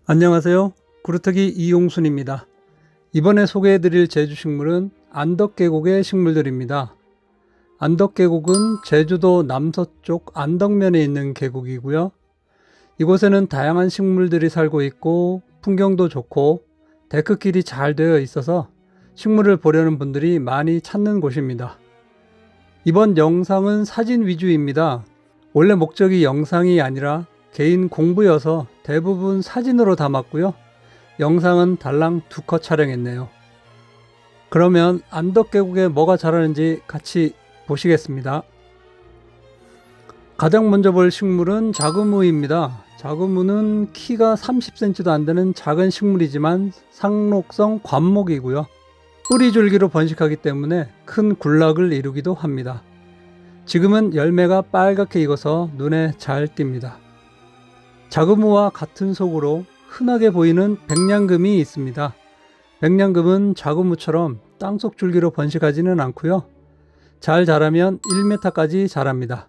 안녕하세요. 구루터기 이용순입니다. 이번에 소개해드릴 제주식물은 안덕계곡의 식물들입니다. 안덕계곡은 제주도 남서쪽 안덕면에 있는 계곡이고요. 이곳에는 다양한 식물들이 살고 있고 풍경도 좋고 데크길이 잘 되어 있어서 식물을 보려는 분들이 많이 찾는 곳입니다. 이번 영상은 사진 위주입니다. 원래 목적이 영상이 아니라 개인 공부여서 대부분 사진으로 담았고요. 영상은 달랑 2컷 촬영했네요. 그러면 안덕계곡에 뭐가 자라는지 같이 보시겠습니다. 가장 먼저 볼 식물은 자그무입니다. 자그무는 키가 30cm도 안 되는 작은 식물이지만 상록성 관목이고요. 뿌리줄기로 번식하기 때문에 큰 굴락을 이루기도 합니다. 지금은 열매가 빨갛게 익어서 눈에 잘 띕니다. 자그무와 같은 속으로 흔하게 보이는 백냥금이 있습니다. 백냥금은 자그무처럼 땅속 줄기로 번식하지는 않고요. 잘 자라면 1m까지 자랍니다.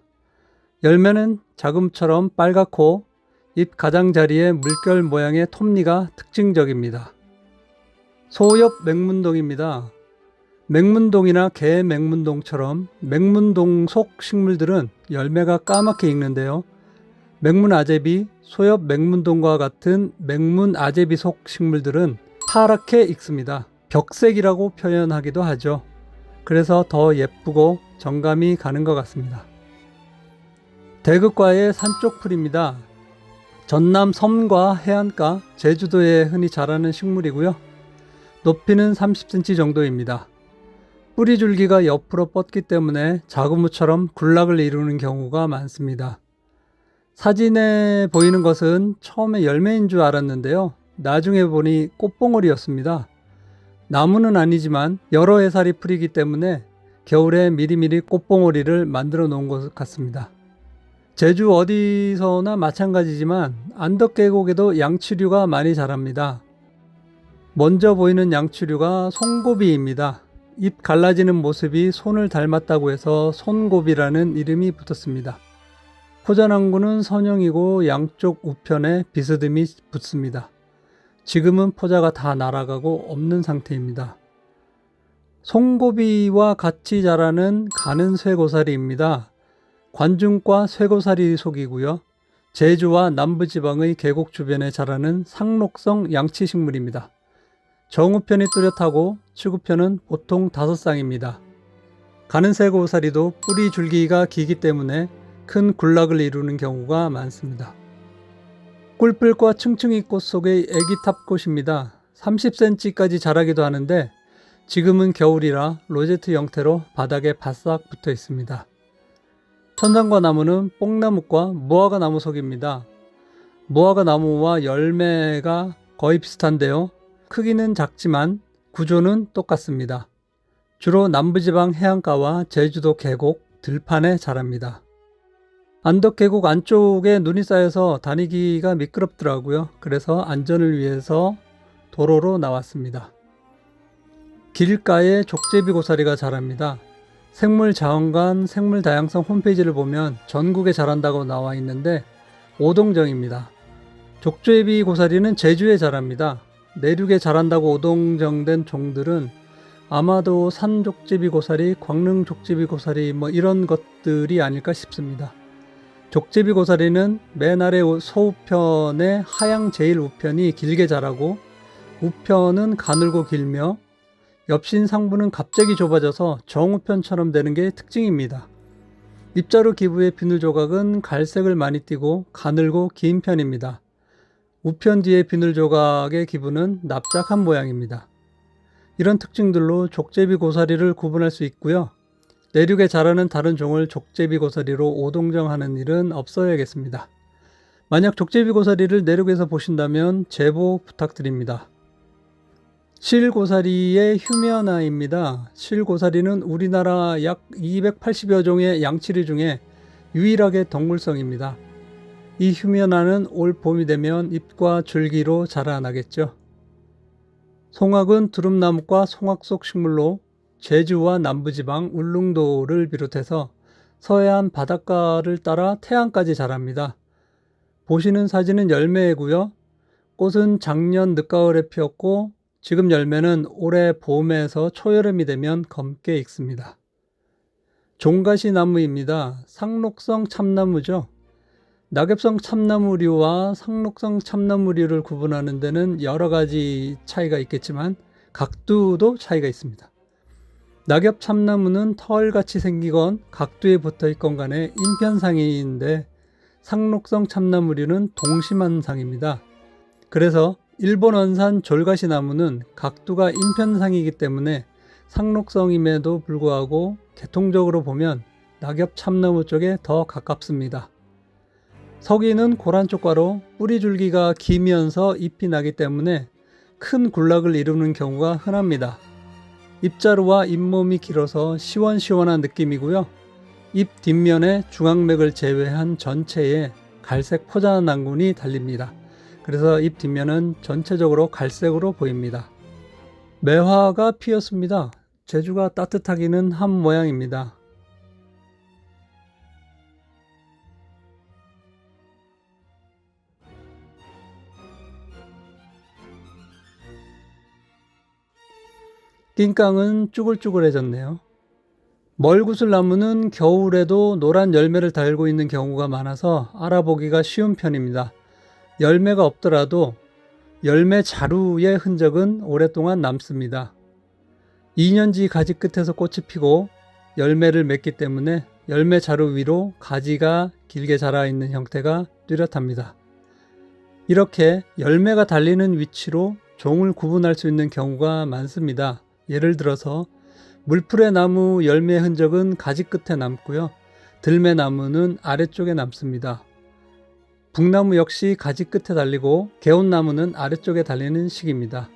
열매는 자금처럼 빨갛고 잎 가장자리에 물결 모양의 톱니가 특징적입니다. 소엽 맹문동입니다. 맹문동이나 개맹문동처럼 맹문동 속 식물들은 열매가 까맣게 익는데요. 맹문아제비, 소엽 맹문동과 같은 맹문아제비 속 식물들은 파랗게 익습니다. 벽색이라고 표현하기도 하죠. 그래서 더 예쁘고 정감이 가는 것 같습니다. 대극과의 산쪽풀입니다. 전남 섬과 해안가, 제주도에 흔히 자라는 식물이고요. 높이는 30cm 정도입니다. 뿌리 줄기가 옆으로 뻗기 때문에 자그무처럼 굴락을 이루는 경우가 많습니다. 사진에 보이는 것은 처음에 열매인 줄 알았는데요. 나중에 보니 꽃봉오리였습니다. 나무는 아니지만 여러 해살이 풀이기 때문에 겨울에 미리미리 꽃봉오리를 만들어 놓은 것 같습니다. 제주 어디서나 마찬가지지만 안덕계곡에도 양치류가 많이 자랍니다. 먼저 보이는 양치류가 손고비입니다. 잎 갈라지는 모습이 손을 닮았다고 해서 손고비라는 이름이 붙었습니다. 포자낭구는 선형이고 양쪽 우편에 비스듬히 붙습니다. 지금은 포자가 다 날아가고 없는 상태입니다. 송고비와 같이 자라는 가는 쇠고사리입니다. 관중과 쇠고사리 속이고요. 제주와 남부지방의 계곡 주변에 자라는 상록성 양치식물입니다. 정우편이 뚜렷하고 측우편은 보통 5쌍입니다. 가는 쇠고사리도 뿌리 줄기가 기기 때문에 큰 굴락을 이루는 경우가 많습니다. 꿀뿔과 층층이 꽃 속의 애기탑꽃입니다. 30cm까지 자라기도 하는데 지금은 겨울이라 로제트 형태로 바닥에 바싹 붙어 있습니다. 천장과 나무는 뽕나무과 무화과 나무 속입니다. 무화과 나무와 열매가 거의 비슷한데요. 크기는 작지만 구조는 똑같습니다. 주로 남부지방 해안가와 제주도 계곡, 들판에 자랍니다. 안덕계곡 안쪽에 눈이 쌓여서 다니기가 미끄럽더라고요. 그래서 안전을 위해서 도로로 나왔습니다. 길가에 족제비고사리가 자랍니다. 생물자원관 생물다양성 홈페이지를 보면 전국에 자란다고 나와 있는데 오동정입니다. 족제비고사리는 제주에 자랍니다. 내륙에 자란다고 오동정된 종들은 아마도 산족제비고사리, 광릉족제비고사리 이런 것들이 아닐까 싶습니다. 족제비고사리는 맨 아래 소우편의 하양 제일 우편이 길게 자라고 우편은 가늘고 길며 엽신 상부는 갑자기 좁아져서 정우편처럼 되는 게 특징입니다. 입자루 기부의 비늘 조각은 갈색을 많이 띠고 가늘고 긴 편입니다. 우편 뒤의 비늘 조각의 기부는 납작한 모양입니다. 이런 특징들로 족제비고사리를 구분할 수 있고요. 내륙에 자라는 다른 종을 족제비고사리로 오동정하는 일은 없어야겠습니다. 만약 족제비고사리를 내륙에서 보신다면 제보 부탁드립니다. 실고사리의 휴면화입니다. 실고사리는 우리나라 약 280여 종의 양치류 중에 유일하게 동물성입니다. 이 휴면화는 올 봄이 되면 잎과 줄기로 자라나겠죠. 송악은 두릅나무과 송악 속 식물로 제주와 남부지방 울릉도를 비롯해서 서해안 바닷가를 따라 태안까지 자랍니다. 보시는 사진은 열매이고요. 꽃은 작년 늦가을에 피었고 지금 열매는 올해 봄에서 초여름이 되면 검게 익습니다. 종가시 나무입니다. 상록성 참나무죠. 낙엽성 참나무류와 상록성 참나무류를 구분하는 데는 여러 가지 차이가 있겠지만 각두도 차이가 있습니다. 낙엽 참나무는 털같이 생기건 각두에 붙어 있건 간에 인편상인데 상록성 참나무류는 동심한상입니다. 그래서 일본 원산 졸가시 나무는 각두가 인편상이기 때문에 상록성임에도 불구하고 계통적으로 보면 낙엽 참나무 쪽에 더 가깝습니다. 서기는 고란쪽과로 뿌리 줄기가 기면서 잎이 나기 때문에 큰 군락을 이루는 경우가 흔합니다. 잎자루와 잎몸이 길어서 시원시원한 느낌이고요. 잎 뒷면에 중앙맥을 제외한 전체에 갈색 포자나 난군이 달립니다. 그래서 잎 뒷면은 전체적으로 갈색으로 보입니다. 매화가 피었습니다. 제주가 따뜻하기는 한 모양입니다. 낑깡은 쭈글쭈글해졌네요. 멀구슬나무는 겨울에도 노란 열매를 달고 있는 경우가 많아서 알아보기가 쉬운 편입니다. 열매가 없더라도 열매 자루의 흔적은 오랫동안 남습니다. 2년지 가지 끝에서 꽃이 피고 열매를 맺기 때문에 열매 자루 위로 가지가 길게 자라 있는 형태가 뚜렷합니다. 이렇게 열매가 달리는 위치로 종을 구분할 수 있는 경우가 많습니다. 예를 들어서 물풀의 나무 열매 흔적은 가지 끝에 남고요. 들매나무는 아래쪽에 남습니다. 북나무 역시 가지 끝에 달리고 개온나무는 아래쪽에 달리는 식입니다.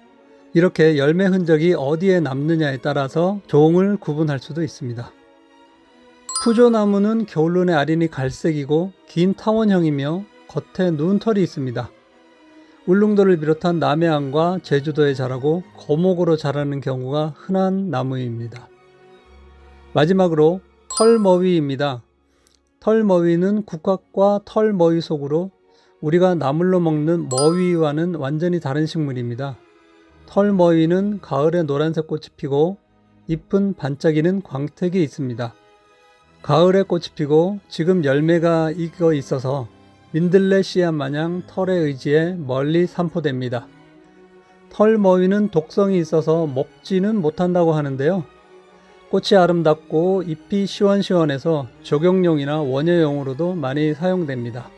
이렇게 열매 흔적이 어디에 남느냐에 따라서 종을 구분할 수도 있습니다. 푸조나무는 겨울눈의 알인이 갈색이고 긴 타원형이며 겉에 눈털이 있습니다. 울릉도를 비롯한 남해안과 제주도에 자라고 거목으로 자라는 경우가 흔한 나무입니다. 마지막으로 털머위입니다. 털머위는 국화과 털머위 속으로 우리가 나물로 먹는 머위와는 완전히 다른 식물입니다. 털머위는 가을에 노란색 꽃이 피고 잎은 반짝이는 광택이 있습니다. 가을에 꽃이 피고 지금 열매가 익어 있어서 민들레 씨앗 마냥 털에 의지해 멀리 산포됩니다. 털머위는 독성이 있어서 먹지는 못한다고 하는데요. 꽃이 아름답고 잎이 시원시원해서 조경용이나 원예용으로도 많이 사용됩니다.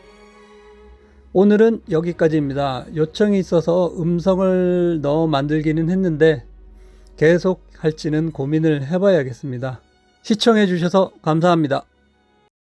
오늘은 여기까지입니다. 요청이 있어서 음성을 넣어 만들기는 했는데 계속 할지는 고민을 해봐야겠습니다. 시청해 주셔서 감사합니다.